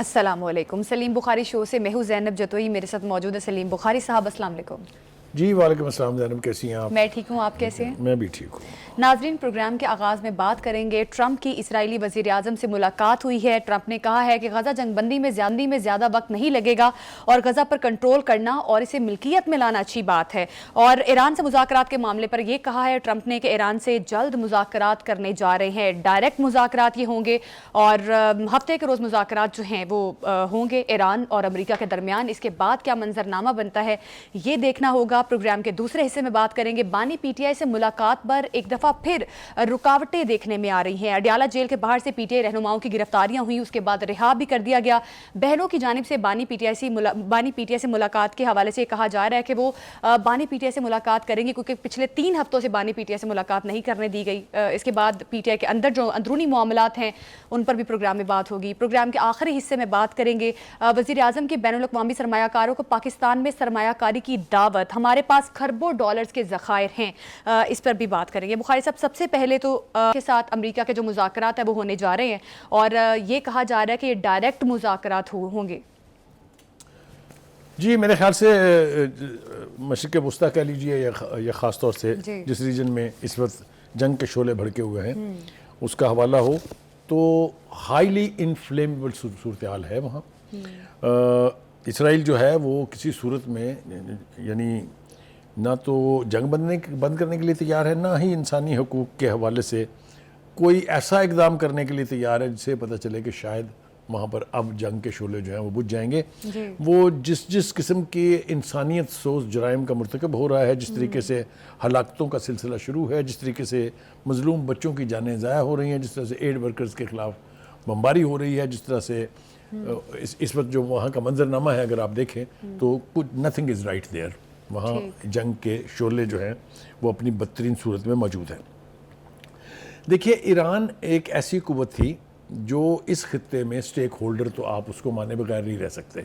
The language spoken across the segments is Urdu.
السلام علیکم. سلیم بخاری شو سے میں ہوں زینب جتوئی. میرے ساتھ موجود ہے سلیم بخاری صاحب. السلام علیکم. جی وعلیکم السلام. زینب کیسی ہیں آپ؟ میں ٹھیک ہوں, آپ کیسے ہیں؟ میں بھی ٹھیک ہوں. ناظرین, پروگرام کے آغاز میں بات کریں گے ٹرمپ کی اسرائیلی وزیر اعظم سے ملاقات ہوئی ہے. ٹرمپ نے کہا ہے کہ غزہ جنگ بندی میں زیادہ وقت نہیں لگے گا اور غزہ پر کنٹرول کرنا اور اسے ملکیت میں لانا اچھی بات ہے. اور ایران سے مذاکرات کے معاملے پر یہ کہا ہے ٹرمپ نے کہ ایران سے جلد مذاکرات کرنے جا رہے ہیں. ڈائریکٹ مذاکرات یہ ہوں گے اور ہفتے کے روز مذاکرات جو ہیں وہ ہوں گے ایران اور امریکہ کے درمیان. اس کے بعد کیا منظرنامہ بنتا ہے یہ دیکھنا ہوگا. پروگرام کے دوسرے حصے میں بات کریں گے بانی پی ٹی آئی سے ملاقات پر ایک دفعہ پھر رکاوٹیں دیکھنے میں آ رہی ہیں. اڈیالہ جیل کے باہر سے پی ٹی آئی رہنماؤں کی گرفتاریاں ہوئیں, اس کے بعد رہا بھی کر دیا گیا. بہنوں کی جانب سے بانی پی ٹی آئی سے ملاقات کے حوالے سے کہا جا رہا ہے کہ وہ بانی پی ٹی آئی سے ملاقات کریں گے کیونکہ پچھلے 3 ہفتوں سے بانی پی ٹی آئی سے ملاقات نہیں کرنے دی گئی. اس کے بعد پی ٹی آئی کے اندر جو اندرونی معاملات ہیں ان پر بھی پروگرام میں بات ہوگی. پروگرام کے آخری حصے میں بات کریں گے وزیر اعظم کی بین الاقوامی سرمایہ کاروں کو پاکستان میں سرمایہ کاری کی دعوت. ہمارے پاس کھربوں ڈالرز کے ذخائر ہیں, اس پر بھی بات کریں گے. بخاری صاحب, سب سے پہلے تو کے ساتھ امریکہ کے جو مذاکرات ہیں وہ ہونے جا رہے ہیں اور یہ کہا جا رہا ہے کہ یہ ڈائریکٹ مذاکرات ہوں گے. جی میرے خیال سے مشرق وسطیٰ کہہ لیجیے یا خاص طور سے جس ریجن میں اس وقت جنگ کے شعلے بھڑکے ہوئے ہیں اس کا حوالہ ہو تو ہائیلی انفلیمیبل صورتحال ہے وہاں. اسرائیل جو ہے وہ کسی صورت میں یعنی نہ تو جنگ بند کرنے کے لیے تیار ہے, نہ ہی انسانی حقوق کے حوالے سے کوئی ایسا اقدام کرنے کے لیے تیار ہے جس سے پتہ چلے کہ شاید وہاں پر اب جنگ کے شعلے جو ہیں وہ بجھ جائیں گے. وہ جس قسم کی انسانیت سوز جرائم کا مرتکب ہو رہا ہے, جس طریقے سے ہلاکتوں کا سلسلہ شروع ہے, جس طریقے سے مظلوم بچوں کی جانیں ضائع ہو رہی ہیں, جس طرح سے ایڈ ورکرز کے خلاف بمباری ہو رہی ہے, جس طرح سے اس وقت جو وہاں کا منظرنامہ ہے اگر آپ دیکھیں تو نتھنگ از رائٹ دیئر. وہاں جنگ کے شعلے جو ہیں وہ اپنی بدترین صورت میں موجود ہیں. دیکھیے ایران ایک ایسی قوت تھی جو اس خطے میں سٹیک ہولڈر, تو آپ اس کو مانے بغیر نہیں رہ سکتے,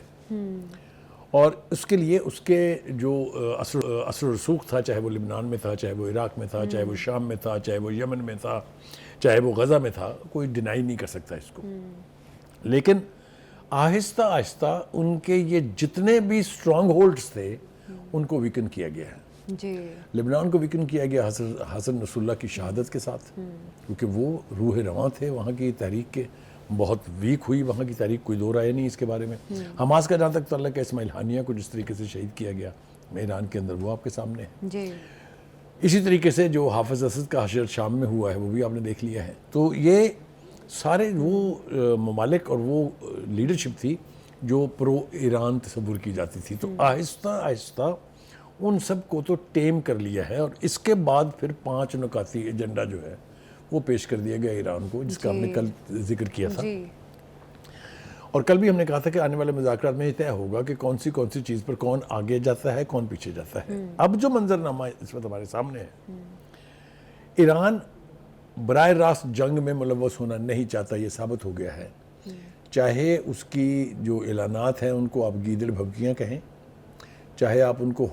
اور اس کے لیے اس کے جو اثر و رسوخ تھا, چاہے وہ لبنان میں تھا, چاہے وہ عراق میں تھا, چاہے وہ شام میں تھا, چاہے وہ یمن میں تھا, چاہے وہ غزہ میں تھا, کوئی ڈینائی نہیں کر سکتا اس کو. لیکن آہستہ آہستہ ان کے یہ جتنے بھی سٹرانگ ہولڈز تھے ان کو ویکن کیا گیا ہے. لبنان کو ویکن کیا گیا حسن نصر اللہ کی شہادت کے ساتھ, کیونکہ وہ روح رواں تھے وہاں کی تحریک کے. بہت ویک ہوئی وہاں کی تحریک, کوئی دو رائے نہیں اس کے بارے میں. حماس کا جہاں تک تعلق ہے, اسماعیل ہانیہ کو جس طریقے سے شہید کیا گیا ایران کے اندر وہ آپ کے سامنے ہے. اسی طریقے سے جو حافظ اسد کا حشر شام میں ہوا ہے وہ بھی آپ نے دیکھ لیا ہے. تو یہ سارے وہ ممالک اور وہ لیڈرشپ تھی جو پرو ایران تصور کی جاتی تھی. تو آہستہ آہستہ ان سب کو تو ٹیم کر لیا ہے, اور اس کے بعد پھر 5 نکاتی ایجنڈا جو ہے وہ پیش کر دیا گیا ایران کو, جس کا ہم نے کل ذکر کیا تھا. اور کل بھی ہم نے کہا تھا کہ آنے والے مذاکرات میں یہ طے ہوگا کہ کون سی چیز پر کون آگے جاتا ہے, کون پیچھے جاتا ہے. اب جو منظرنامہ اس وقت ہمارے سامنے ہے, ایران براہ راست جنگ میں ملوث ہونا نہیں چاہتا, یہ ثابت ہو گیا ہے. چاہے اس کی جو اعلانات ہیں ان کو آپ گیدڑ بھبکیاں کہیں, چاہے آپ ان کو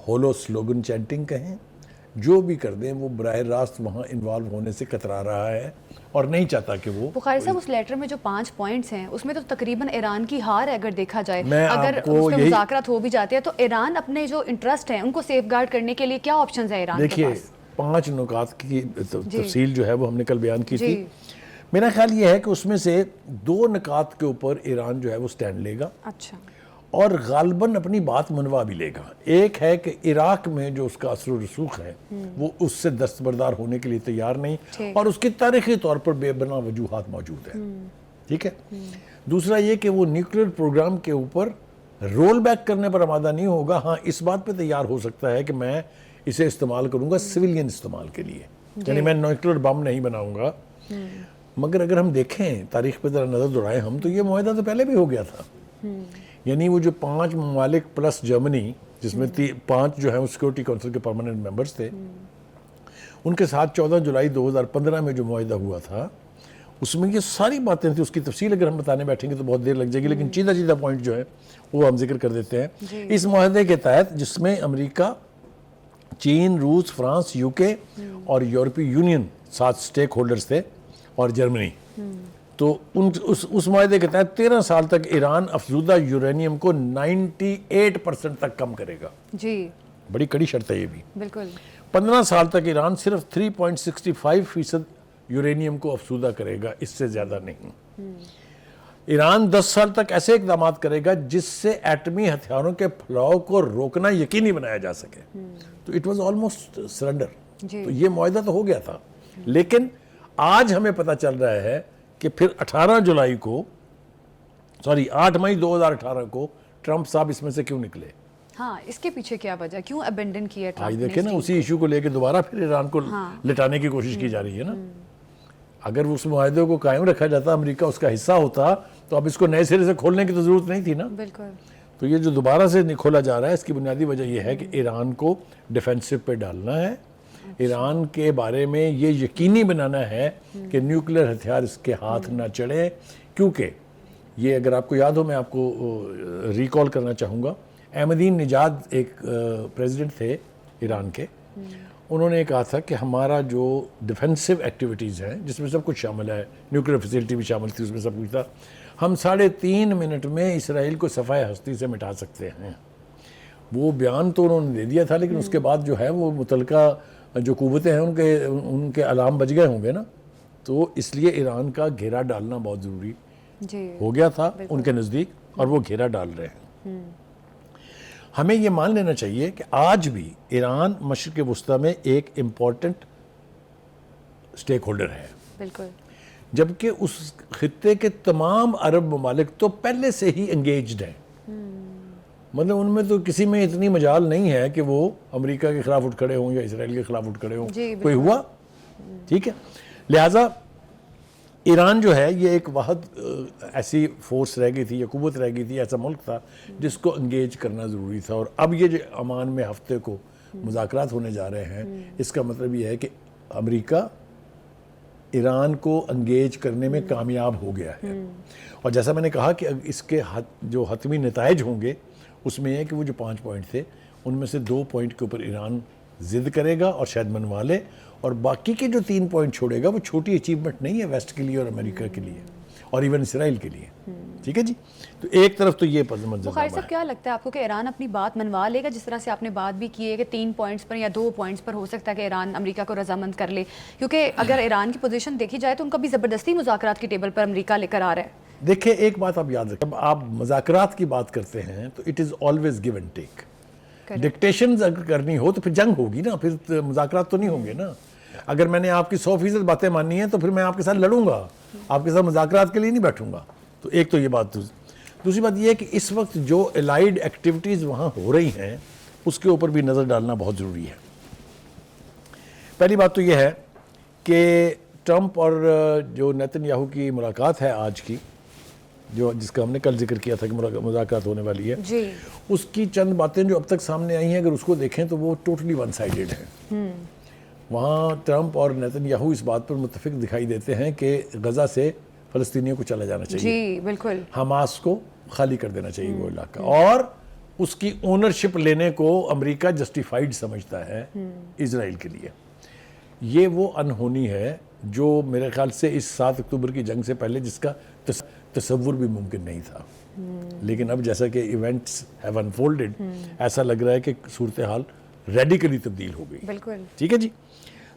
ہولو سلوگن چینٹنگ کہیں, جو بھی کر دیں وہ براہ راست وہاں انوالو ہونے سے کترا رہا ہے اور نہیں چاہتا کہ وہ. بخاری صاحب, اس لیٹر میں جو 5 پوائنٹس ہیں اس میں تو تقریباً ایران کی ہار ہے اگر دیکھا جائے. اگر اس میں مذاکرات ہو بھی جاتے ہیں تو ایران اپنے جو انٹرسٹ ہیں ان کو سیف گارڈ کرنے کے لیے کیا آپشنز ہیں ایران کے پاس؟ 5 نکات کی تفصیل جو ہے وہ ہم نے کل بیان کی تھی. میرا خیال یہ ہے کہ اس میں سے 2 نکات کے اوپر ایران جو ہے وہ سٹینڈ لے گا, اور غالباً اپنی بات منوا بھی لے گا. ایک ہے کہ عراق میں جو اس کا اثر و رسوخ ہے وہ اس سے دستبردار ہونے کے لیے تیار نہیں, اور اس کی تاریخی طور پر بے بنا وجوہات موجود ہیں. ٹھیک ہے. دوسرا یہ کہ وہ نیوکلیر پروگرام کے اوپر رول بیک کرنے پر آمادہ نہیں ہوگا. ہاں اس بات پہ تیار ہو سکتا ہے کہ میں اسے استعمال کروں گا سویلین استعمال کے لیے, یعنی میں نیوکلیر بم نہیں بناؤں گا. مگر اگر ہم دیکھیں تاریخ پہ ذرا نظر دوڑائیں ہم, تو یہ معاہدہ تو پہلے بھی ہو گیا تھا. یعنی وہ جو 5 ممالک پلس جرمنی, جس میں 5 جو ہیں وہ سیکورٹی کونسل کے پرماننٹ ممبرز تھے, ان کے ساتھ 14 جولائی 2015 میں جو معاہدہ ہوا تھا اس میں یہ ساری باتیں تھیں. اس کی تفصیل اگر ہم بتانے بیٹھیں گے تو بہت دیر لگ جائے گی, لیکن چیدہ پوائنٹ جو ہے وہ ہم ذکر کر دیتے ہیں. اس معاہدے کے تحت جس میں امریکہ, چین, روس, فرانس, UK اور یورپی یونین 7 سٹیک ہولڈرز تھے, اور جرمنی تو اس معاہدے کے تحت 13 سال تک ایران افزودہ یورینیم کو 98% تک کم کرے گا. جی بڑی کڑی شرط ہے یہ بھی. بالکل. 15 سال تک ایران صرف 3.65% یورینیم کو افزودہ کرے گا, اس سے زیادہ نہیں. ایران 10 سال تک ایسے اقدامات کرے گا جس سے ایٹمی ہتھیاروں کے پھیلاؤ کو روکنا یقینی بنایا جا سکے. تو اٹ واز آلموسٹ سرنڈر. تو یہ معاہدہ تو ہو گیا تھا, لیکن آج ہمیں پتہ چل رہا ہے کہ پھر 8 مئی 2018 کو ٹرمپ صاحب اس میں سے کیوں نکلے. ہاں, اس کے پیچھے کیا وجہ, کیوں ابینڈن کیا ٹرمپ نے؟ دیکھیں نا, اسی ایشو کو لے کے دوبارہ پھر ایران کو لٹانے کی کوشش کی جا رہی ہے نا. اگر اس معاہدے کو قائم رکھا جاتا, امریکہ اس کا حصہ ہوتا, تو اب اس کو نئے سرے سے کھولنے کی تو ضرورت نہیں تھی نا. بالکل. تو یہ جو دوبارہ سے کھولا جا رہا ہے, اس کی بنیادی وجہ یہ ہے کہ ایران کو ڈیفینسو پہ ڈالنا ہے. ایران کے بارے میں یہ یقینی بنانا ہے کہ نیوکلیر ہتھیار اس کے ہاتھ نہ چڑھے, کیونکہ یہ اگر آپ کو یاد ہو, میں آپ کو ریکال کرنا چاہوں گا, احمدین نژاد ایک پریزیڈنٹ تھے ایران کے. انہوں نے کہا تھا کہ ہمارا جو ڈیفینسو ایکٹیویٹیز ہیں, جس میں سب کچھ شامل ہے, نیوکلیر فیسلٹی بھی شامل تھی, اس میں سب کچھ تھا, ہم 3.5 منٹ میں اسرائیل کو صفحہ ہستی سے مٹا سکتے ہیں. وہ بیان تو انہوں نے دے دیا تھا, لیکن اس کے بعد جو ہے وہ متعلقہ جو قوتیں ہیں ان کے الارم بج گئے ہوں گے نا. تو اس لیے ایران کا گھیرا ڈالنا بہت ضروری ہو گیا تھا ان کے نزدیک, اور وہ گھیرا ڈال رہے ہیں. ہمیں یہ مان لینا چاہیے کہ آج بھی ایران مشرق وسطیٰ میں ایک امپورٹنٹ سٹیک ہولڈر ہے. بالکل. جبکہ اس خطے کے تمام عرب ممالک تو پہلے سے ہی انگیجڈ ہیں. مطلب ان میں تو کسی میں اتنی مجال نہیں ہے کہ وہ امریکہ کے خلاف اٹھ کھڑے ہوں یا اسرائیل کے خلاف اٹھ کھڑے ہوں. کوئی ہوا؟ ٹھیک ہے. لہٰذا ایران جو ہے یہ ایک واحد ایسی فورس رہ گئی تھی یا قوت رہ گئی تھی, ایسا ملک تھا جس کو انگیج کرنا ضروری تھا. اور اب یہ جو عمان میں ہفتے کو مذاکرات ہونے جا رہے ہیں, اس کا مطلب یہ ہے کہ امریکہ ایران کو انگیج کرنے میں کامیاب ہو گیا ہے. اور جیسا میں نے کہا کہ اس کے جو حتمی نتائج ہوں گے, اس میں یہ ہے کہ وہ جو 5 پوائنٹ تھے, ان میں سے 2 پوائنٹ کے اوپر ایران ضد کرے گا اور شاید منوا لے, اور باقی کے جو 3 پوائنٹ چھوڑے گا وہ چھوٹی اچیومنٹ نہیں ہے ویسٹ کے لیے اور امریکہ کے لیے اور ایون اسرائیل کے لیے. ٹھیک ہے جی. تو ایک طرف تو یہ پس منظر. بخاری صاحب, کیا لگتا ہے آپ کو کہ ایران اپنی بات منوا لے گا, جس طرح سے آپ نے بات بھی کی ہے کہ 3 پوائنٹس پر یا 2 پوائنٹس پر ہو سکتا ہے کہ ایران امریکہ کو رضامند کر لے, کیونکہ اگر ایران کی پوزیشن دیکھی جائے تو ان کا بھی زبردستی مذاکرات کی ٹیبل پر امریکہ لے کر آ رہا ہے. دیکھیں ایک بات آپ یاد رکھیں, جب آپ مذاکرات کی بات کرتے ہیں تو it is always give and take. Dictations اگر کرنی ہو تو پھر جنگ ہوگی نا, پھر مذاکرات تو نہیں ہوں گے نا. اگر میں نے آپ کی 100% باتیں ماننی ہیں تو پھر میں آپ کے ساتھ لڑوں گا, آپ کے ساتھ مذاکرات کے لیے نہیں بیٹھوں گا. تو ایک تو یہ بات. دوسری بات یہ ہے کہ اس وقت جو الائیڈ ایکٹیویٹیز وہاں ہو رہی ہیں, اس کے اوپر بھی نظر ڈالنا بہت ضروری ہے. پہلی بات تو یہ ہے کہ ٹرمپ اور جو نیتن یاہو کی ملاقات ہے آج کی, جس کا ہم نے کل ذکر کیا تھا کہ مذاکرات ہونے والی ہے, اس کی چند باتیں جو اب تک سامنے آئی ہیں, اگر اس کو دیکھیں تو وہ ٹوٹلی ون سائیڈڈ ہیں. وہاں ٹرمپ اور نیتن یاہو اس بات پر متفق دکھائی دیتے ہیں کہ غزہ سے فلسطینیوں کو چلا جانا چاہیے. جی بالکل. حماس کو خالی کر دینا چاہیے وہ علاقہ, اور اس کی اونرشپ لینے کو امریکہ جسٹیفائیڈ سمجھتا ہے اسرائیل کے لیے. یہ وہ انہونی ہے جو میرے خیال سے اس 7 اکتوبر کی جنگ سے پہلے جس کا تصور بھی ممکن نہیں تھا. لیکن اب جیسا کہ ایونٹس ہیو انفولڈڈ, ایسا لگ رہا ہے کہ صورتحال ریڈیکلی تبدیل ہو گئی. بالکل. ٹھیک ہے جی.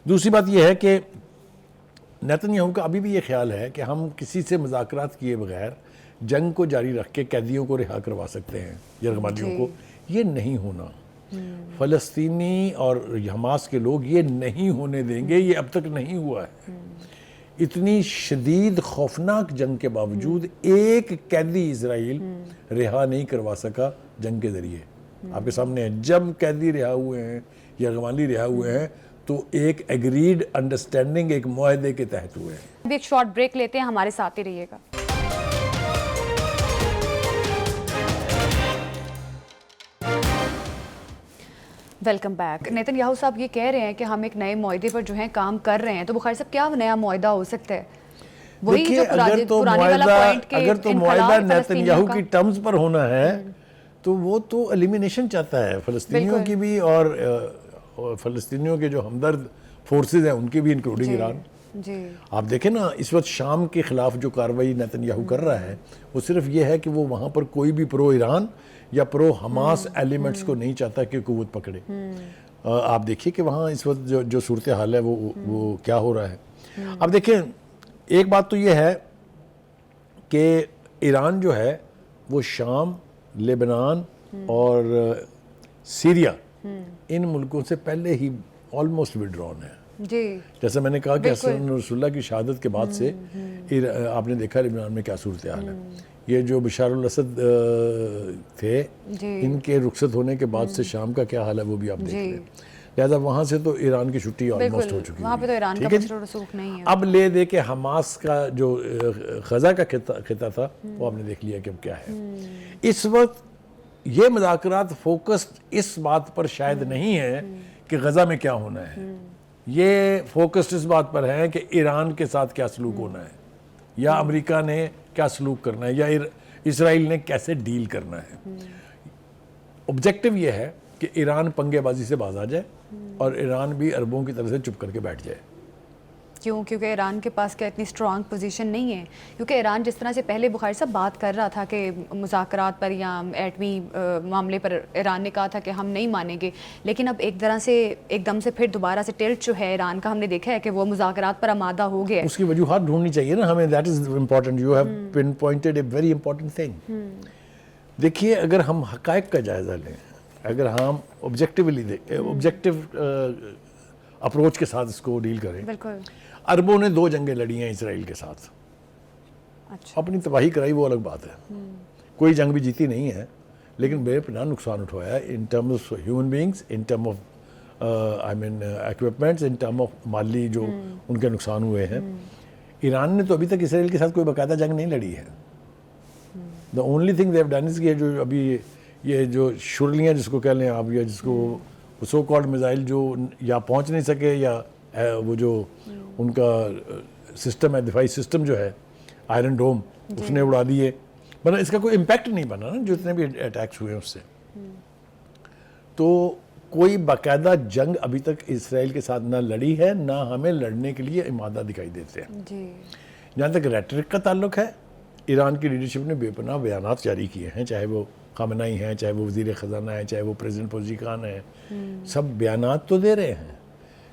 دوسری بات یہ ہے کہ نیتن یاہو کا ابھی بھی یہ خیال ہے کہ ہم کسی سے مذاکرات کیے بغیر جنگ کو جاری رکھ کے قیدیوں کو رہا کروا سکتے ہیں, یرغمالیوں کو. یہ نہیں ہونا. فلسطینی اور حماس کے لوگ یہ نہیں ہونے دیں گے. یہ اب تک نہیں ہوا ہے. اتنی شدید خوفناک جنگ کے باوجود ایک قیدی اسرائیل رہا نہیں کروا سکا جنگ کے ذریعے. آپ کے سامنے ہے, جب قیدی رہا ہوئے ہیں, یرغمالی رہا ہوئے ہیں, تو ایک ایگریڈ انڈرسٹینڈنگ, ایک معاہدے کے تحت ہوئے ہیں. ابھی ایک شارٹ بریک لیتے ہیں, ہمارے ساتھ ہی رہیے گا. Welcome back. نیتن یاہو صاحب یہ کہہ رہے ہیں کہ ہم ایک نئے معاہدے پر جو ہیں کام کر رہے ہیں, تو بخاری صاحب کیا نیا معاہدہ ہو سکتا ہے؟ وہی جو پرانے والا پوائنٹ کے اگر تو معاہدہ نیتن یاہو کی ٹرمز پر ہونا ہے تو وہ تو ایلیمینیشن چاہتا ہے فلسطینیوں کی بھی, اور فلسطینیوں کے جو ہمدرد فورسز ہیں ان کی بھی, انکلوڈنگ ایران. جی آپ دیکھیں نا اس وقت شام کے خلاف جو کارروائی نیتن یاہو کر رہا ہے وہ صرف یہ ہے کہ وہ وہاں پر کوئی بھی پرو ایران یا پرو حماس ایلیمنٹس کو نہیں چاہتا کہ قوت پکڑے. آپ دیکھیے کہ وہاں اس وقت جو صورتحال ہے وہ کیا ہو رہا ہے. اب دیکھیں ایک بات تو یہ ہے کہ ایران جو ہے وہ شام، لیبنان اور سیریا ان ملکوں سے پہلے ہی آلموسٹ وڈرون ہے. جی جیسے میں نے کہا کہ حسن رسول اللہ کی شہادت کے بعد سے آپ نے دیکھا لبنان میں کیا صورتحال ہے. یہ جو بشار الاسد تھے ان کے رخصت ہونے کے بعد سے شام کا کیا حال ہے وہ بھی آپ دیکھ لیں. لہٰذا وہاں سے تو ایران کی چھٹی آلموسٹ ہو چکی ہے. وہاں پہ تو ایران کا مصر و رسوخ نہیں ہے. اب لے دے کہ حماس کا جو غزہ کا خطہ تھا وہ آپ نے دیکھ لیا کہ اب کیا ہے. اس وقت یہ مذاکرات فوکسڈ اس بات پر شاید نہیں ہے کہ غزہ میں کیا ہونا ہے، یہ فوکسڈ اس بات پر ہے کہ ایران کے ساتھ کیا سلوک ہونا ہے، یا امریکہ نے کیا سلوک کرنا ہے، یا اسرائیل نے کیسے ڈیل کرنا ہے. آبجیکٹو یہ ہے کہ ایران پنگے بازی سے باز آ جائے اور ایران بھی عربوں کی طرف سے چپ کر کے بیٹھ جائے. کیونکہ ایران کے پاس کیا اتنی اسٹرانگ پوزیشن نہیں ہے. کیونکہ ایران جس طرح سے پہلے بخاری صاحب بات کر رہا تھا کہ مذاکرات پر یا ایٹمی معاملے پر ایران نے کہا تھا کہ ہم نہیں مانیں گے، لیکن اب ایک طرح سے ایک دم سے پھر دوبارہ سے ٹلٹ جو ہے ایران کا ہم نے دیکھا ہے کہ وہ مذاکرات پر آمادہ ہو گیا ہے. اس کی وجوہات ڈھونڈنی چاہیے نا ہمیں. That is important. You have pin pointed a very important thing. دیکھیے اگر ہم حقائق کا جائزہ لیں، اگر ہم آبجیکٹیو اپروچ کے ساتھ اس کو ڈیل کریں، بالکل عربوں نے 2 جنگیں لڑی ہیں اسرائیل کے ساتھ. اپنی تباہی کرائی وہ الگ بات ہے. کوئی جنگ بھی جیتی نہیں ہے لیکن بے پناہ نقصان اٹھوایا ہے in term of human beings, in term of equipments, in term of مالی جو ان کے نقصان ہوئے ہیں. ایران نے تو ابھی تک اسرائیل کے ساتھ کوئی باقاعدہ جنگ نہیں لڑی ہے. The only thing they have done is کہ جو ابھی یہ جو شرلیاں جس کو کہہ لیں آپ، یا جس کو سو کالڈ میزائل جو یا پہنچ نہیں سکے، یا وہ جو ان کا سسٹم ہے دفاعی سسٹم جو ہے آئرن ڈوم، اس نے اڑا دیے. ورنہ اس کا کوئی امپیکٹ نہیں بنا نا جتنے بھی اٹیکس ہوئے اس سے. تو کوئی باقاعدہ جنگ ابھی تک اسرائیل کے ساتھ نہ لڑی ہے، نہ ہمیں لڑنے کے لیے امادہ دکھائی دیتے ہیں. جہاں تک ریٹرک کا تعلق ہے، ایران کی لیڈرشپ نے بے پناہ بیانات جاری کیے ہیں، چاہے وہ خامنائی ہیں، چاہے وہ وزیر خزانہ ہیں، چاہے وہ پریزیڈنٹ پوزیکان ہیں. سب بیانات تو دے رہے ہیں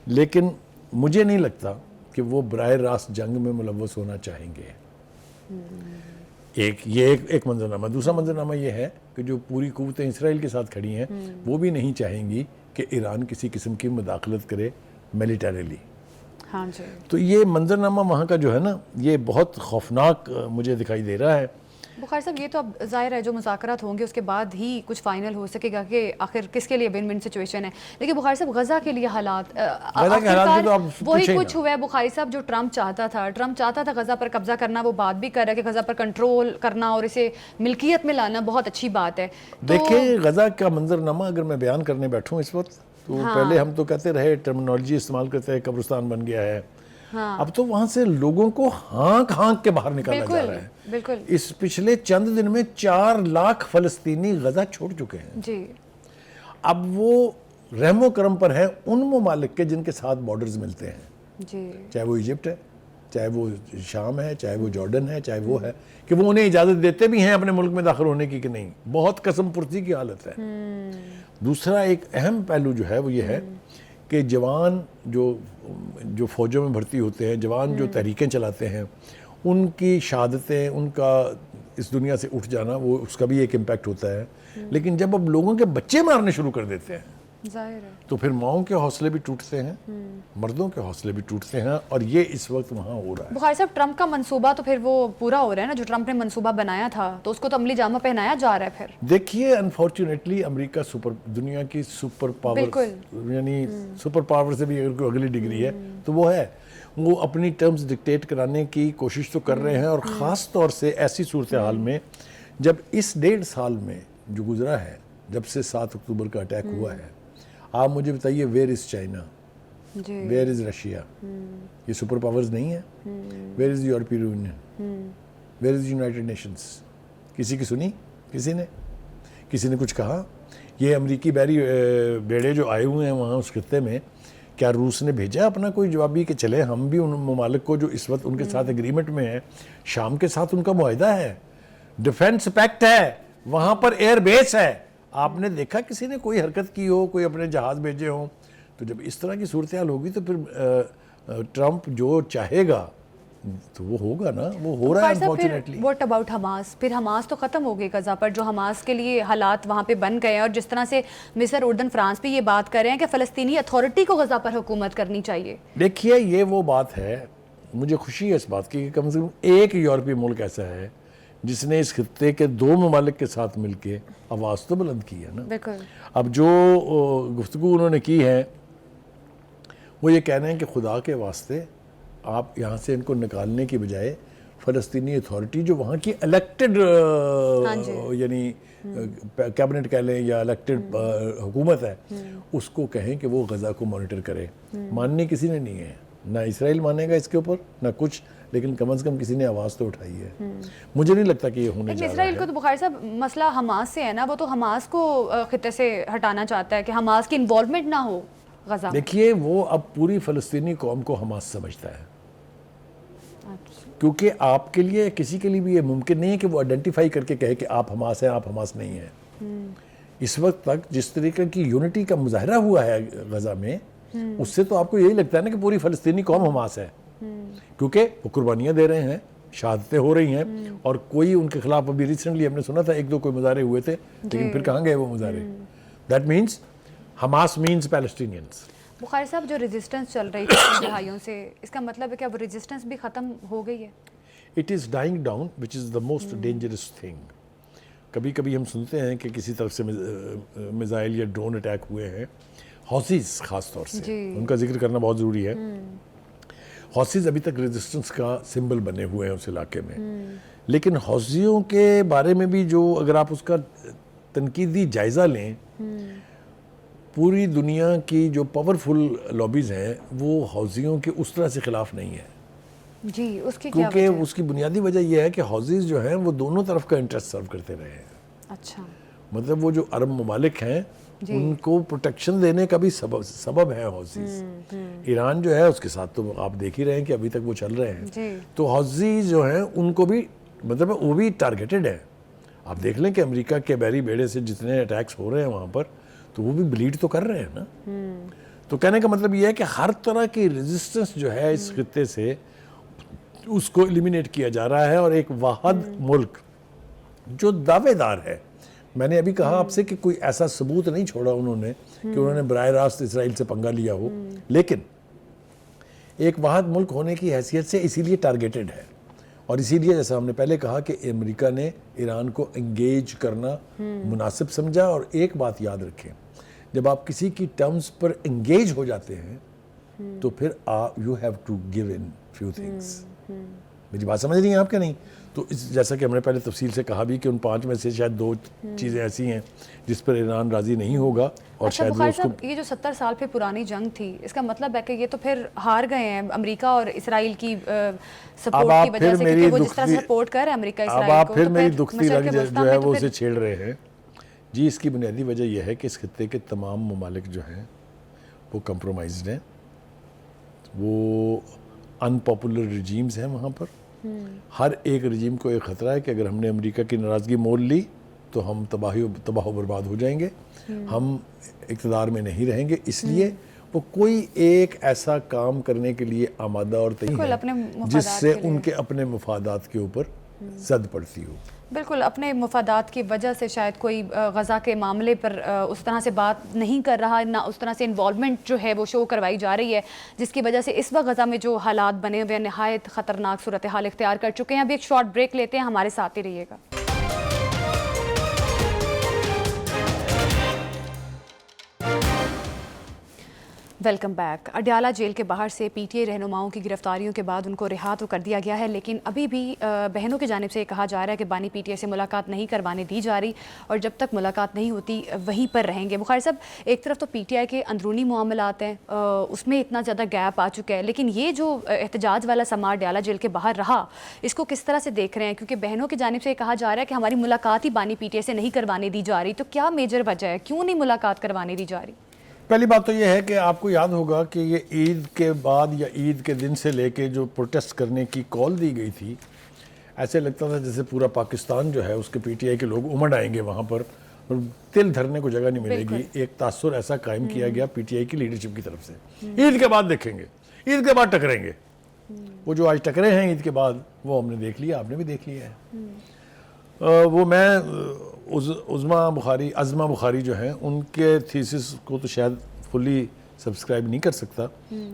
لیکن مجھے نہیں لگتا کہ وہ براہ راست جنگ میں ملوث ہونا چاہیں گے. ایک منظرنامہ. دوسرا منظرنامہ یہ ہے کہ جو پوری قوتیں اسرائیل کے ساتھ کھڑی ہیں وہ بھی نہیں چاہیں گی کہ ایران کسی قسم کی مداخلت کرے ملیٹریلی. ہاں جی. تو یہ منظرنامہ وہاں کا جو ہے نا یہ بہت خوفناک مجھے دکھائی دے رہا ہے. بخاری صاحب یہ تو اب ظاہر ہے جو مذاکرات ہوں گے اس کے بعد ہی کچھ فائنل ہو سکے گا کہ آخر کس کے لیے ون ون سچویشن ہے. لیکن بخاری صاحب غزہ کے لیے حالات وہی کچھ ہوا ہے بخاری صاحب جو ٹرمپ چاہتا تھا غزہ پر قبضہ کرنا. وہ بات بھی کر رہا ہے کہ غزہ پر کنٹرول کرنا اور اسے ملکیت میں لانا بہت اچھی بات ہے. دیکھیں غزہ کا منظرنامہ اگر میں بیان کرنے بیٹھوں اس وقت تو پہلے ہم تو کہتے رہے ٹرمینالوجی استعمال کرتے ہیں قبرستان بن گیا ہے. اب تو وہاں سے لوگوں کو ہانک کے باہر نکالا جا رہا ہے. بالکل. اس پچھلے چند دن میں 4 لاکھ فلسطینی غزہ چھوڑ چکے ہیں. جی. اب وہ رحم و کرم پر ہیں ان ممالک کے جن کے ساتھ بارڈرز ملتے ہیں. جی. چاہے وہ ایجپٹ ہے، چاہے وہ شام ہے، چاہے وہ جارڈن ہے، چاہے وہ ہے کہ وہ انہیں اجازت دیتے بھی ہیں اپنے ملک میں داخل ہونے کی کہ نہیں. بہت قسم پرسی کی حالت ہے. دوسرا ایک اہم پہلو جو ہے وہ یہ ہے کہ جوان جو فوجوں میں بھرتی ہوتے ہیں، جوان جو تحریکیں چلاتے ہیں، ان کی شہادتیں، ان کا اس دنیا سے اٹھ جانا، وہ اس کا بھی ایک امپیکٹ ہوتا ہے. لیکن جب اب لوگوں کے بچے مارنے شروع کر دیتے ہیں ظاہر ہے تو پھر ماؤں کے حوصلے بھی ٹوٹتے ہیں، مردوں کے حوصلے بھی ٹوٹتے ہیں. اور یہ اس وقت وہاں ہو رہا ہے. بخاری صاحب ٹرمپ کا منصوبہ تو پھر وہ پورا ہو رہا ہے نا، جو ٹرمپ نے منصوبہ بنایا تھا تو اس کو تو عملی جامہ پہنایا جا رہا ہے. پھر دیکھیے انفارچونیٹلی امریکہ دنیا کی سپر پاور، یعنی سپر پاور سے بھی اگر کوئی اگلی ڈگری ہے تو وہ ہے. وہ اپنی ٹرمز ڈکٹیٹ کرانے کی کوشش تو کر رہے ہیں، اور خاص طور سے ایسی صورتحال میں جب اس 1.5 سال میں جو گزرا ہے، جب سے 7 اکتوبر کا اٹیک ہوا ہے، آپ مجھے بتائیے where is China, where is Russia? یہ سپر پاورز نہیں ہیں. ویئر از یورپی union, where is United nations? کسی کی سنی؟ کسی نے کچھ کہا؟ یہ امریکی بیڑے جو آئے ہوئے ہیں وہاں اس خطے میں، کیا روس نے بھیجا اپنا کوئی جوابی کہ چلے ہم بھی ان ممالک کو جو اس وقت ان کے ساتھ اگریمنٹ میں ہیں، شام کے ساتھ ان کا معاہدہ ہے، ڈیفنس پیکٹ ہے، وہاں پر ایئر بیس ہے، آپ نے دیکھا کسی نے کوئی حرکت کی ہو، کوئی اپنے جہاز بھیجے ہوں؟ تو جب اس طرح کی صورتحال ہوگی تو پھر ٹرمپ جو چاہے گا تو وہ ہوگا نا، وہ ہو رہا ہے انفارچونیٹلی۔ What about Hamas? پھر حماس تو ختم ہو گئی غزہ پر، جو حماس کے لیے حالات وہاں پہ بن گئے ہیں، اور جس طرح سے مصر، اردن، فرانس بھی یہ بات کر رہے ہیں کہ فلسطینی اتھارٹی کو غزہ پر حکومت کرنی چاہیے۔ دیکھیے یہ وہ بات ہے، مجھے خوشی ہے اس بات کی کہ کم سے کم ایک یورپی ملک ایسا ہے جس نے اس خطے کے 2 ممالک کے ساتھ مل کے آواز تو بلند کی ہے نا۔ بالکل۔ اب جو گفتگو انہوں نے کی ہے وہ یہ کہہ رہے ہیں کہ خدا کے واسطے آپ یہاں سے ان کو نکالنے کی بجائے فلسطینی اتھارٹی جو وہاں کی الیکٹڈ یعنی کیبنٹ کہہ لیں یا الیکٹڈ حکومت ہے، اس کو کہیں کہ وہ غزہ کو مانیٹر کرے۔ ماننے کسی نے نہیں ہے، نہ اسرائیل مانے گا اس کے اوپر نہ کچھ، لیکن کم از کم کسی نے آواز تو اٹھائی ہے۔ مجھے نہیں لگتا کہ یہ ہونے جا رہا ہے۔ اسرائیل کو تو بخاری صاحب مسئلہ حماس سے ہے نا، وہ تو حماس کو خطے سے ہٹانا چاہتا ہے کہ حماس کی انوالومنٹ نہ ہو غزہ۔ دیکھیے وہ اب پوری فلسطینی قوم کو حماس سمجھتا ہے، کیونکہ آپ کے لیے کسی کے لیے بھی یہ ممکن نہیں ہے کہ وہ آئیڈینٹیفائی کر کے کہے کہ آپ حماس ہیں، آپ حماس نہیں ہیں۔ اس وقت تک جس طریقے کی یونٹی کا مظاہرہ ہوا ہے غزہ میں، اس سے تو آپ کو یہی لگتا ہے نا کہ پوری فلسطینی قوم حماس ہے، کیونکہ وہ قربانیاں دے رہے ہیں، شہادتیں ہو رہی ہیں، اور کوئی ان کے خلاف ابھی ریسنٹلی ہم نے سنا تھا 1-2 کوئی مظاہرے ہوئے تھے، لیکن پھر کہاں گئے وہ مظاہرے؟ That means Hamas means Palestinians. Bukhari صاحب جو ریزسٹنس چل رہی تھی دہائیوں سے، اس کا مطلب ہے کہ اب ریزسٹنس بھی ختم ہو گئی ہے؟ It is dying down, which is the most dangerous thing. کبھی کبھی ہم سنتے ہیں کہ کسی طرف سے میزائل یا ڈرون اٹیک ہوئے ہیں، حوثیز خاص طور سے، ان کا ذکر کرنا بہت ضروری ہے۔ حوثیز ابھی تک ریزسٹنس کا سمبل بنے ہوئے ہیں اس علاقے میں، لیکن حوثیوں کے بارے میں بھی جو اگر آپ اس کا تنقیدی جائزہ لیں، پوری دنیا کی جو پاورفل لابیز ہیں وہ حوثیوں کے اس طرح سے خلاف نہیں ہیں۔ جی، اس کی کیا کیونکہ اس کی بنیادی وجہ یہ ہے کہ حوثیز جو ہیں وہ دونوں طرف کا انٹرسٹ سرو کرتے رہے ہیں۔ اچھا، مطلب وہ جو عرب ممالک ہیں ان کو پروٹیکشن دینے کا بھی سبب ہے حوثیز۔ ایران جو ہے اس کے ساتھ تو آپ دیکھ ہی رہے ہیں کہ ابھی تک وہ چل رہے ہیں، تو حوثیز جو ہیں ان کو بھی مطلب وہ بھی ٹارگیٹڈ ہیں۔ آپ دیکھ لیں کہ امریکہ کے بحری بیڑے سے جتنے اٹیکس ہو رہے ہیں وہاں پر، تو وہ بھی بلیڈ تو کر رہے ہیں نا۔ تو کہنے کا مطلب یہ ہے کہ ہر طرح کی ریزسٹنس جو ہے اس خطے سے اس کو ایلیمینیٹ کیا جا رہا ہے، اور ایک واحد ملک جو دعوے دار ہے، میں نے ابھی کہا آپ سے کہ کوئی ایسا ثبوت نہیں چھوڑا انہوں نے کہ انہوں نے براہ راست اسرائیل سے پنگا لیا ہو، لیکن ایک واحد ملک ہونے کی حیثیت سے اسی لیے ٹارگیٹڈ ہے، اور اسی لیے جیسا ہم نے پہلے کہا کہ امریکہ نے ایران کو انگیج کرنا مناسب سمجھا۔ اور ایک بات یاد رکھیں، جب آپ کسی کی ٹرمز پر انگیج ہو جاتے ہیں تو پھر you have to give in few things. میری بات سمجھ رہی ہیں آپ کیا نہیں؟ تو جیسا کہ ہم نے پہلے تفصیل سے کہا بھی کہ ان 5 میں سے شاید 2 چیزیں ایسی ہیں جس پر ایران راضی نہیں ہوگا، اور شاید وہ اس کو۔ یہ جو 70 سال پہ پرانی جنگ تھی، اس کا مطلب ہے کہ یہ تو پھر ہار گئے ہیں امریکہ اور اسرائیل کی سپورٹ کی وجہ سے، کیونکہ وہ جس طرح سپورٹ کر رہے ہیں امریکہ اسرائیل کو۔ اب آپ پھر میری دکھتی رنگ جو ہے وہ اسے چھیڑ رہے ہیں۔ جی، اس کی بنیادی وجہ یہ ہے کہ اس خطے کے تمام ممالک جو ہیں وہ کمپرومائزڈ ہیں، وہ ان پاپولر رجیمز ہیں وہاں پر۔ ہر ایک رجیم کو ایک خطرہ ہے کہ اگر ہم نے امریکہ کی ناراضگی مول لی تو ہم تباہ و برباد ہو جائیں گے، ہم اقتدار میں نہیں رہیں گے، اس لیے وہ کوئی ایک ایسا کام کرنے کے لیے آمادہ اور تیار ہے جس سے ان کے اپنے مفادات کے اوپر زد پڑتی ہو۔ بالکل، اپنے مفادات کی وجہ سے شاید کوئی غزہ کے معاملے پر اس طرح سے بات نہیں کر رہا، نہ اس طرح سے انوالومنٹ جو ہے وہ شو کروائی جا رہی ہے، جس کی وجہ سے اس وقت غزہ میں جو حالات بنے ہوئے نہایت خطرناک صورتحال اختیار کر چکے ہیں۔ ابھی ایک شارٹ بریک لیتے ہیں، ہمارے ساتھ ہی رہیے گا۔ Welcome back. اڈیالہ جیل کے باہر سے پی ٹی آئی رہنماؤں کی گرفتاریوں کے بعد ان کو رہا تو کر دیا گیا ہے، لیکن ابھی بھی بہنوں کی جانب سے یہ کہا جا رہا ہے کہ بانی پی ٹی آئی سے ملاقات نہیں کروانے دی جا رہی، اور جب تک ملاقات نہیں ہوتی وہیں پر رہیں گے۔ بخاری صاحب، ایک طرف تو پی ٹی آئی کے اندرونی معاملات ہیں، اس میں اتنا زیادہ گیپ آ چکا ہے، لیکن یہ جو احتجاج والا سما اڈیالہ جیل کے باہر رہا، اس کو کس طرح سے دیکھ رہے ہیں؟ کیونکہ بہنوں کی جانب سے یہ کہا جا رہا ہے کہ ہماری ملاقات ہی بانی پی ٹی آئی سے نہیں کروانے دی جا رہی، تو کیا میجر وجہ ہے، کیوں نہیں ملاقات کروانے دی جا رہی؟ پہلی بات تو یہ ہے کہ آپ کو یاد ہوگا کہ یہ عید کے بعد یا عید کے دن سے لے کے جو پروٹیسٹ کرنے کی کال دی گئی تھی، ایسے لگتا تھا جیسے پورا پاکستان جو ہے اس کے پی ٹی آئی کے لوگ امڑ آئیں گے وہاں پر، اور تل دھرنے کو جگہ نہیں ملے گی. ایک تاثر ایسا قائم کیا گیا پی ٹی آئی کی لیڈرشپ کی طرف سے. عید کے بعد دیکھیں گے، عید کے بعد ٹکریں گے. وہ جو آج ٹکرے ہیں عید کے بعد، وہ ہم نے دیکھ لیا، آپ نے بھی دیکھ لیا ہے. وہ میں عظمہ بخاری جو ہیں ان کے تھیسس کو تو شاید فلی سبسکرائب نہیں کر سکتا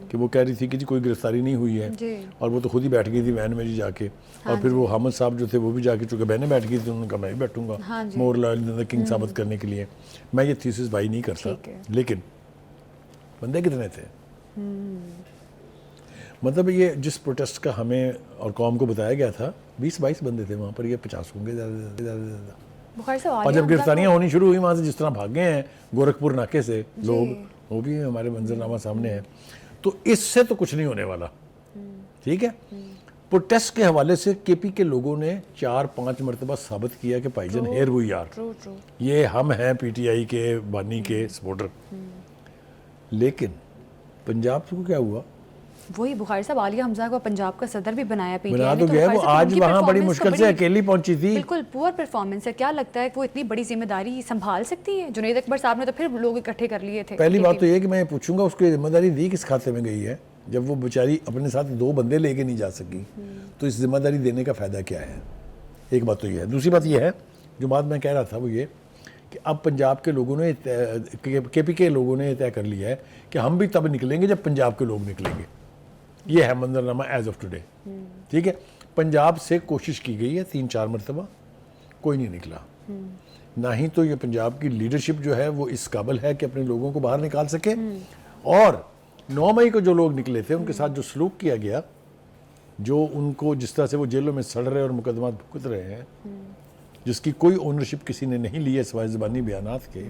کہ وہ کہہ رہی تھی کہ جی کوئی گرفتاری نہیں ہوئی ہے، اور وہ تو خود ہی بیٹھ گئی تھی وین میں جی جا کے. اور پھر وہ حامد صاحب جو تھے وہ بھی جا کے، چونکہ بہنیں بیٹھ گئی تھی، انہوں نے کہا میں بھی بیٹھوں گا مور لائل دین دی کنگ ثابت کرنے کے لیے. میں یہ تھیسس بائی نہیں کرتا، لیکن بندے کتنے تھے؟ مطلب یہ جس پروٹیسٹ کا ہمیں اور قوم کو بتایا گیا تھا 20-22 بندے تھے وہاں پر، یہ 50 ہوں گے زیادہ. اور جب گرفتاریاں ہونی شروع ہوئی وہاں سے جس طرح بھاگے ہیں گورکھپور ناکے سے لوگ، وہ بھی ہمارے منظرنامہ سامنے ہے. تو اس سے تو کچھ نہیں ہونے والا. ٹھیک ہے، پروٹیسٹ کے حوالے سے کے پی کے لوگوں نے 4-5 مرتبہ ثابت کیا کہ بھائی جان ہیر وی آر، یہ ہم ہیں پی ٹی آئی کے بانی کے سپورٹر. لیکن پنجاب کو کیا ہوا؟ وہی بخاری صاحب عالیہ حمزہ کو پنجاب کا صدر بھی بنایا پی ٹی بنا آئی تو گیا، وہ آج وہاں بڑی مشکل سے اکیلی پہنچی تھی. بالکل پور پرفارمنس ہے. کیا لگتا ہے کہ وہ اتنی بڑی ذمہ داری سنبھال سکتی ہے؟ جنید اکبر صاحب نے تو پھر لوگ اکٹھے کر لیے تھے. پہلی بات تو یہ کہ میں پوچھوں گا اس کی ذمہ داری دی کس کھاتے میں گئی ہے؟ جب وہ بیچاری اپنے ساتھ 2 بندے لے کے نہیں جا سکی تو اس ذمہ داری دینے کا فائدہ کیا ہے؟ ایک بات تو یہ ہے. دوسری بات یہ ہے جو بات میں کہہ رہا تھا وہ یہ کہ اب پنجاب کے لوگوں نے کے پی کے لوگوں نے یہ طے کر لیا ہے کہ ہم بھی تب نکلیں گے جب پنجاب کے لوگ نکلیں گے. یہ ہے منظرنامہ ایز آف ٹوڈے. ٹھیک ہے، پنجاب سے کوشش کی گئی ہے 3-4 مرتبہ، کوئی نہیں نکلا. نہ ہی تو یہ پنجاب کی لیڈرشپ جو ہے وہ اس قابل ہے کہ اپنے لوگوں کو باہر نکال سکے. اور 9 مئی کو جو لوگ نکلے تھے ان کے ساتھ جو سلوک کیا گیا، جو ان کو جس طرح سے وہ جیلوں میں سڑ رہے اور مقدمات بھگت رہے ہیں، جس کی کوئی اونرشپ کسی نے نہیں لی ہے سوائے زبانی بیانات کے،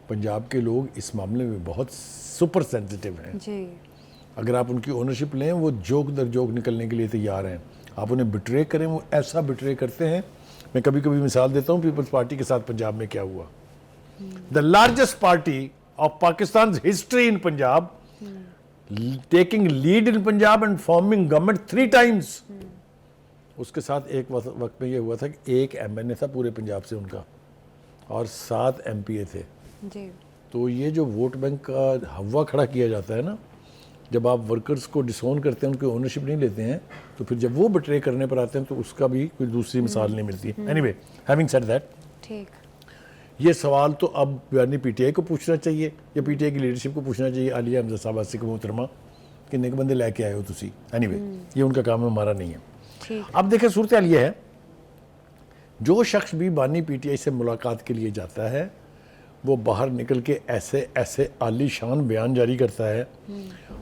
پنجاب کے لوگ اس معاملے میں بہت سپر سینسیٹیو ہیں. اگر آپ ان کی اونرشپ لیں، وہ جوک در جوک نکلنے کے لیے تیار ہیں. آپ انہیں بٹرے کریں، وہ ایسا بٹرے کرتے ہیں. میں کبھی کبھی مثال دیتا ہوں پیپلز پارٹی کے ساتھ پنجاب میں کیا ہوا. The largest party of Pakistan history in Punjab taking lead in Punjab and farming government 3 times. اس کے ساتھ ایک وقت میں یہ ہوا تھا کہ 1 ایم این اے تھا پورے پنجاب سے ان کا، اور 7 ایم پی اے تھے. تو یہ جو ووٹ بینک کا ہوا کھڑا کیا جاتا ہے نا، جب آپ ورکرز کو ڈسون کرتے ہیں، ان کی اونرشپ نہیں لیتے ہیں، تو پھر جب وہ بٹرے کرنے پر آتے ہیں تو اس کا بھی کوئی دوسری مثال نہیں ملتی. Any way, having said that, یہ سوال تو اب بیانی پی ٹی آئی کو پوچھنا چاہیے یا پی ٹی آئی کی لیڈرشپ کو پوچھنا چاہیے. عالیہ حمزہ صاحبہ سے کہ محترمہ کتنے بندے لے کے آئے ہو تسی. اینی وے، یہ ان کا کام ہے، ہمارا نہیں ہے. اب دیکھیں صورتحال یہ ہے، جو شخص بھی بانی پی ٹی آئی سے ملاقات کے لیے جاتا ہے وہ باہر نکل کے ایسے ایسے عالی شان بیان جاری کرتا ہے.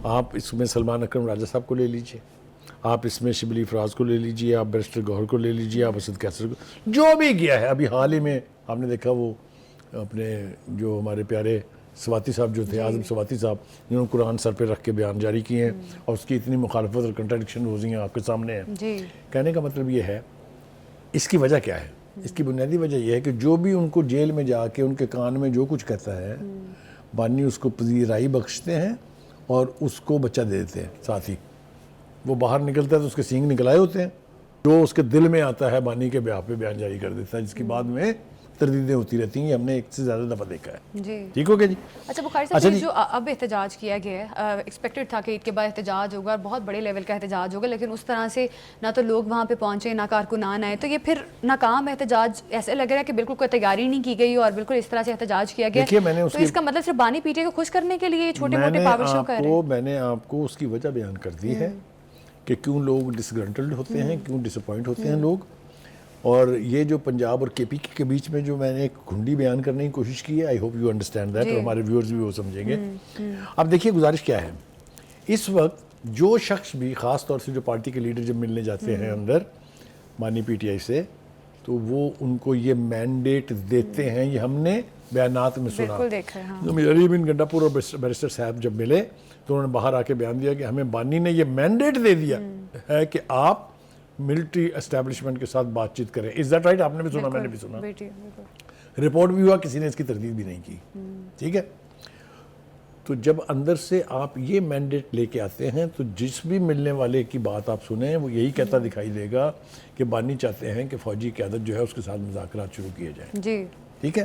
آپ اس میں سلمان اکرم راجہ صاحب کو لے لیجئے، آپ اس میں شبلی فراز کو لے لیجئے، آپ بیرسٹر گوہر کو لے لیجئے، آپ اسد کیسر کو، جو بھی گیا ہے. ابھی حال ہی میں آپ نے دیکھا وہ اپنے جو ہمارے پیارے سواتی صاحب جو تھے، اعظم سواتی صاحب، جنہوں نے قرآن سر پہ رکھ کے بیان جاری کیے ہیں اور اس کی اتنی مخالفت اور کنٹراڈکشن روزی ہیں آپ کے سامنے ہیں. کہنے کا مطلب یہ ہے، اس کی وجہ کیا ہے؟ اس کی بنیادی وجہ یہ ہے کہ جو بھی ان کو جیل میں جا کے ان کے کان میں جو کچھ کہتا ہے، بانی اس کو پذیرائی بخشتے ہیں اور اس کو بچہ دے دیتے ہیں. ساتھ ہی وہ باہر نکلتا ہے تو اس کے سینگ نکلائے ہوتے ہیں، جو اس کے دل میں آتا ہے بانی کے بیاہ پہ بیان جاری کر دیتا ہے، جس کی بعد میں تردیدیں ہوتی رہتی ہیں. ہم نے 1 سے زیادہ دفعہ دیکھا ہے. ٹھیک ہو گیا جی؟ اچھا بخاری صاحب، جو اب احتجاج کیا گیا ہے، ایکسپیکٹڈ تھا کہ عید کے بعد احتجاج ہوگا اور بہت بڑے لیول کا احتجاج ہوگا، لیکن اس طرح سے نہ تو لوگ وہاں پہ پہنچے نہ کارکنان آئے، تو یہ پھر ناکام احتجاج ایسے لگ رہا ہے کہ بالکل کوئی تیاری نہیں کی گئی اور بالکل اس طرح سے احتجاج کیا گیا. تو اس کا مطلب صرف بانی پی ٹی آئی کو خوش کرنے کے لیے چھوٹے موٹے پاور شو کر رہے ہیں. میں نے آپ کو اس کی وجہ بیان کر دی ہے کہ کیوں لوگ ڈسگرنٹلڈ ہوتے ہیں، کیوں ڈس اپوائنٹ ہوتے ہیں لوگ. اور یہ جو پنجاب اور کے پی کے بیچ میں جو میں نے ایک گھنڈی بیان کرنے کی کوشش کی ہے، I hope you understand that, اور ہمارے ویورز بھی وہ سمجھیں گے. اب دیکھیے گزارش کیا ہے، اس وقت جو شخص بھی، خاص طور سے جو پارٹی کے لیڈر جب ملنے جاتے ہیں اندر بانی پی ٹی آئی سے، تو وہ ان کو یہ مینڈیٹ دیتے ہیں. یہ ہم نے بیانات میں سنا. علی بن گنڈا پور اور بیرسٹر صاحب جب ملے تو انہوں نے باہر آ کے بیان دیا کہ ہمیں بانی نے یہ مینڈیٹ دے دیا ہے کہ آپ ملٹری اسٹیبلشمنٹ کے ساتھ بات چیت کریں. Is that right? آپ نے بھی سنا، میں نے بھی سنا، رپورٹ بھی ہوا، کسی نے اس کی تردید بھی نہیں کی. ٹھیک ہے، تو جب اندر سے آپ یہ مینڈیٹ لے کے آتے ہیں تو جس بھی ملنے والے کی بات آپ سنیں وہ یہی کہتا دکھائی دے گا کہ بانی چاہتے ہیں کہ فوجی قیادت جو ہے اس کے ساتھ مذاکرات شروع کیے جائیں. جی ٹھیک ہے.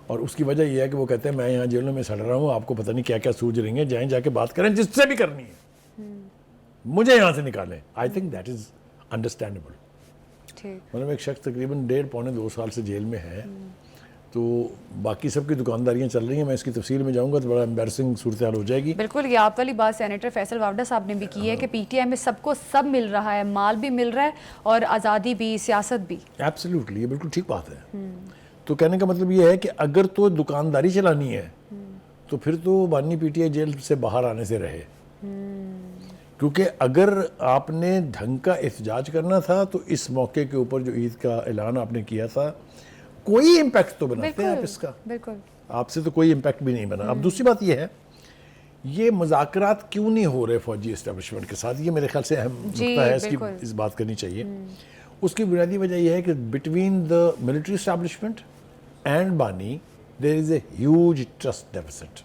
اور اس کی وجہ یہ ہے کہ وہ کہتے ہیں میں یہاں جیلوں میں سڑ رہا ہوں, آپ کو پتہ نہیں کیا کیا سوچ رہی ہیں, جائیں جا کے بات کریں جس سے بھی کرنی ہے, مجھے یہاں سے نکالیں. I think that is understandable. مطلب ایک شخص تقریباً 1.5-2 سال سے جیل میں ہے, تو باقی سب کی دکانداریاں چل رہی ہیں. میں اس کی تفصیل میں جاؤں گا تو بڑا امبیرسنگ صورتحال ہو جائے گی. بالکل, یہ آپ والی بات سینیٹر فیصل وافدہ صاحب نے بھی کی ہے کہ پی ٹی آئی میں سب کو سب مل رہا ہے, مال بھی مل رہا ہے اور آزادی بھی, سیاست بھی. ایبسلیوٹلی, یہ بالکل ٹھیک بات ہے. تو کہنے کا مطلب یہ ہے کہ اگر تو دکانداری چلانی ہے تو پھر تو بانی پی ٹی آئی جیل سے باہر آنے سے رہے, کیونکہ اگر آپ نے ڈھنگ کا احتجاج کرنا تھا تو اس موقع کے اوپر جو عید کا اعلان آپ نے کیا تھا, کوئی امپیکٹ تو بناتے ہیں آپ اس کا. بالکل, آپ سے تو کوئی امپیکٹ بھی نہیں بنا. اب دوسری بات یہ ہے, یہ مذاکرات کیوں نہیں ہو رہے فوجی اسٹیبلشمنٹ کے ساتھ, یہ میرے خیال سے اہم نقطہ ہے, اس بات کرنی چاہیے. اس کی بنیادی وجہ یہ ہے کہ between the military establishment and بانی دیر از اے ہیوج ٹرسٹ ڈیفیسٹ.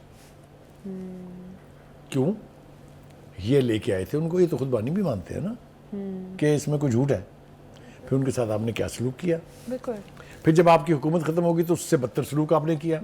کیوں؟ یہ لے کے آئے تھے ان کو, یہ تو خود بانی بھی مانتے ہیں نا کہ اس میں کوئی جھوٹ ہے. پھر ان کے ساتھ آپ نے کیا سلوک کیا؟ بالکل. پھر جب آپ کی حکومت ختم ہوگی تو اس سے بدتر سلوک آپ نے کیا.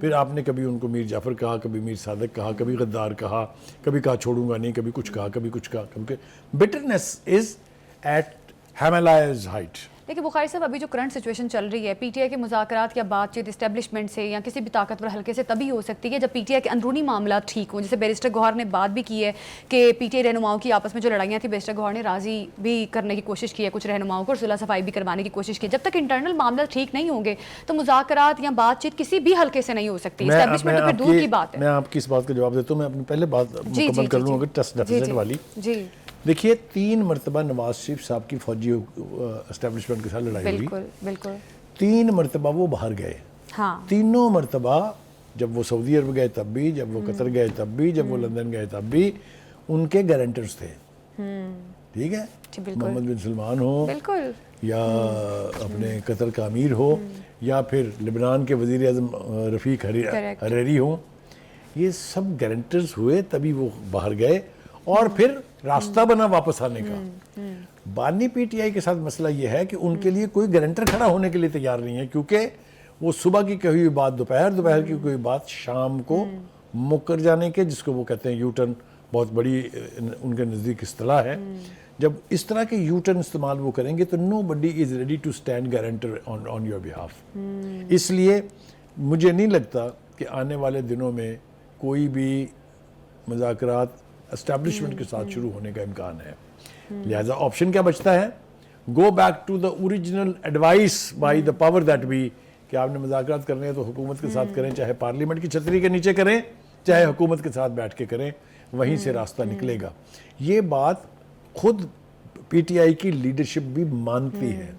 پھر آپ نے کبھی ان کو میر جعفر کہا, کبھی میر صادق کہا, کبھی غدار کہا, کبھی کہا چھوڑوں گا نہیں, کبھی کچھ کہا, کبھی کچھ کہا, کیونکہ بٹرنس از ایٹ ہیمالائز ہائٹ. لیکن بخاری صاحب, ابھی جو کرنٹ سچویشن چل رہی ہے, پی ٹی آئی کے مذاکرات یا بات چیت اسٹیبلشمنٹ سے یا کسی بھی طاقتور حلقے سے تبھی ہو سکتی ہے جب پی ٹی آئی کے اندرونی معاملات ٹھیک ہوں. جیسے بیرسٹر گوہر نے بات بھی کی ہے کہ پی ٹی آئی رہنماؤں کی آپس میں جو لڑائیاں تھیں, بیرسٹر گوہر نے راضی بھی کرنے کی کوشش کی ہے کچھ رہنماؤں کو, اور صلح صفائی بھی کروانے کی کوشش کی. جب تک انٹرنل معاملات ٹھیک نہیں ہوں گے تو مذاکرات یا بات چیت کسی بھی حلقے سے نہیں ہو سکتی. اسٹیبلشمنٹ تو پھر دور کی بات ہے. میں آپ کی اس بات کا جواب دیتا ہوں. میں اپنی پہلے بات مکمل کر لوں اگر ٹرسٹ ڈیفیسٹ والی. جی دیکھیے, 3 مرتبہ نواز شریف صاحب کی فوجی اسٹیبلشمنٹ کے ساتھ لڑائی ہوئی. بالکل بالکل. 3 مرتبہ وہ باہر گئے. ہاں, تینوں مرتبہ جب وہ سعودی عرب گئے تب بھی, جب وہ قطر گئے تب بھی, جب وہ لندن گئے تب بھی, ان کے گارنٹرز تھے. ٹھیک ہے, محمد بن سلمان ہو, بالکل, یا اپنے قطر کا امیر ہو, یا پھر لبنان کے وزیر اعظم رفیق حریری ہوں, یہ سب گارنٹرز ہوئے تبھی وہ باہر گئے اور پھر راستہ بنا واپس آنے کا. بانی پی ٹی آئی کے ساتھ مسئلہ یہ ہے کہ ان کے لیے کوئی گارنٹر کھڑا ہونے کے لیے تیار نہیں ہے, کیونکہ وہ صبح کی کہی ہوئی بات دوپہر, دوپہر کی کوئی بات شام کو مکر جانے کے, جس کو وہ کہتے ہیں یو ٹرن, بہت بڑی ان کے نزدیک اصطلاح ہے. جب اس طرح کے یو ٹرن استعمال وہ کریں گے تو nobody is ready to stand guarantor on your behalf. اس لیے مجھے نہیں لگتا کہ آنے والے دنوں میں کوئی بھی مذاکرات اسٹیبلشمنٹ کے ساتھ شروع ہونے کا امکان ہے. لہٰذا آپشن کیا بچتا ہے؟ Go back to the original advice by the power that be, کہ آپ نے مذاکرات کرنے ہیں تو حکومت کے ساتھ کریں, چاہے پارلیمنٹ کی چھتری کے نیچے کریں, چاہے حکومت کے ساتھ بیٹھ کے کریں, وہیں سے راستہ نکلے گا. یہ بات خود پی ٹی آئی کی لیڈرشپ بھی مانتی ہے.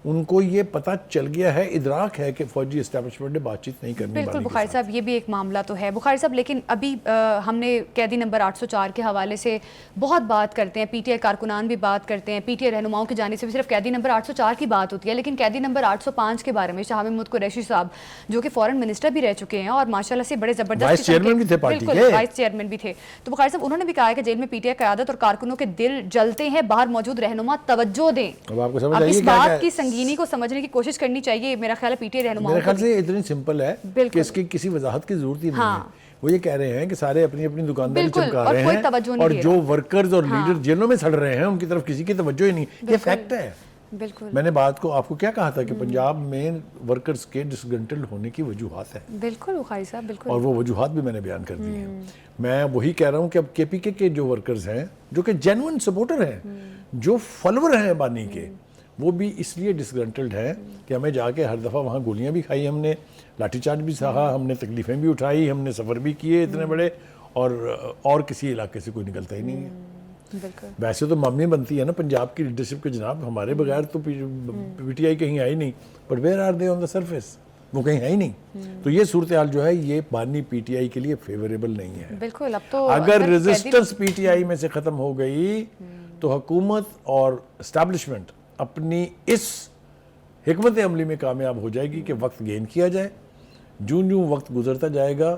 ان کو یہ پتہ چل گیا ہے, ادراک ہے کہ فوجی اسٹیبلشمنٹ نے بات چیت نہیں کرنی. بالکل بخاری صاحب, یہ بھی ایک معاملہ تو ہے بخاری صاحب. لیکن ابھی ہم نے قیدی نمبر 804 کے حوالے سے بہت بات کرتے ہیں, پی ٹی آئی کارکنان بھی بات کرتے ہیں, پی ٹی آئی رہنماؤں کی جانب سے بھی صرف قیدی نمبر 804 کی بات ہوتی ہے, لیکن قیدی نمبر 805 کے بارے میں شاہ محمود قریشی صاحب جو کہ فورن منسٹر بھی رہ چکے ہیں اور ماشاءاللہ سے بڑے زبردست وائس چیئرمین بھی تھے پارٹی کے, بالکل وائس چیئرمین بھی تھے, تو بخاری صاحب انہوں نے بھی کہا ہے کہ جیل میں پی ٹی آئی قیادت اور کارکنوں کے دل جلتے ہیں, باہر موجود رہنما توجہ دیں. اب اس بات کی سنگینی کو سمجھنے کی کوشش کرنی چاہیے. میرا خیال ہے پی ٹی آئی رہنماؤں میرے خیال سے اتنی سمپل ہے کہ اس کی کسی وضاحت کی ضرورت ہی نہیں ہے. وہ یہ کہہ رہے ہیں کہ سارے اپنی اپنی دکانداری چمکا رہے ہیں اور جو ورکرز اور لیڈر جیلوں میں سڑ رہے ہیں ان کی طرف کسی کی توجہ ہی نہیں. یہ فیکٹ ہے. بالکل, میں نے بات کو آپ کو کیا کہا تھا کہ پنجاب میں ورکرز کے ڈسگرنٹلڈ ہونے کی وجوہات ہیں. بالکل بخاری صاحب, بالکل, اور وہ وجوہات بھی میں نے بیان کر دی ہیں. میں وہی کہہ رہا ہوں کہ اب کے پی کے جو ورکرز ہیں, جو کہ جینوئن سپورٹر ہیں, جو فالوور ہیں بانی کے, وہ بھی اس لیے ڈسگرنٹلڈ ہیں کہ ہمیں جا کے ہر دفعہ وہاں گولیاں بھی کھائی, ہم نے لاٹھی چارج بھی سہا, ہم نے تکلیفیں بھی اٹھائی, ہم نے سفر بھی کیے اتنے بڑے, اور کسی علاقے سے کوئی نکلتا ہی نہیں ہے. ویسے تو مامی بنتی ہے نا پنجاب کی لیڈرشپ کے جناب, ہمارے بغیر تو پی ٹی آئی کہیں آئی نہیں, but where are they on the surface, وہ کہیں ہے ہی نہیں. تو یہ صورتحال جو ہے یہ بانی پی ٹی آئی کے لیے فیوریبل نہیں ہے. بالکل, اب تو اگر ریزسٹنس پی ٹی آئی میں سے ختم ہو گئی تو حکومت اور اسٹیبلشمنٹ اپنی اس حکمت عملی میں کامیاب ہو جائے گی کہ وقت گین کیا جائے. جوں جوں وقت گزرتا جائے گا